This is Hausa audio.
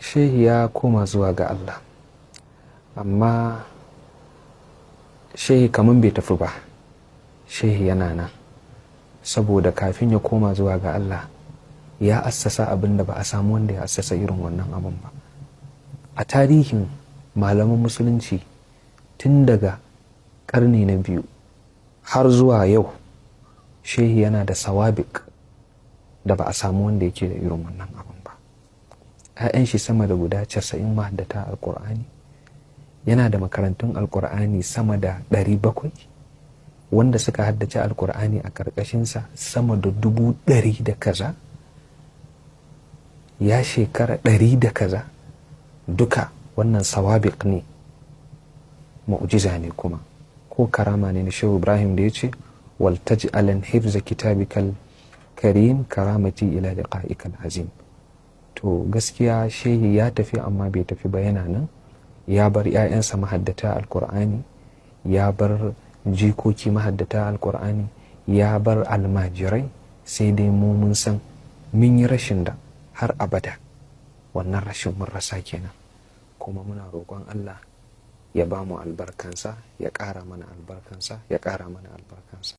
shehi ya koma zuwa ga Allah, amma shehi kaman bai tafi ba. Shehi yana nan, saboda kafin ya koma zuwa ga Allah ya assasa abin da ba a samu wanda ya assasa irin wannan abin ba a tarihin malaman musulunci. Tun daga ƙarni na 2 har zuwa yau, shehi yana da sawabik da ba a samu wanda yake da irin wannan abin ba. 'Ya'yan shi sama da guda 90 mahaddata alƙur'ani, yana da makarantun alƙur'ani sama da 700, wanda suka haddace alƙur'ani a ƙarƙashinsa sama da 100 da kaza, ya shekara 100 da kaza. Duka wannan sawabik ne, mu'jiza ne kuma, ko karama ne na Shehu Ibrahim da ya ce wal taj'alan hifza kitabikal karim karamati ila liqa'ikal azim. To gaskiya shehi ya tafi, amma bai tafi ba, yana nan. Ya bar 'ya'yansa mahaddata alkur'ani, ya bar jikoki mahaddata alkur'ani, ya bar almajirai. Sai dai mu mun san mun yi rashin da har abada wannan rashin mun rasa kenan, kuma muna roƙon Allah ya ba mu albarkansa, ya ƙara mana albarkansa, ya ƙara mana albarkansa.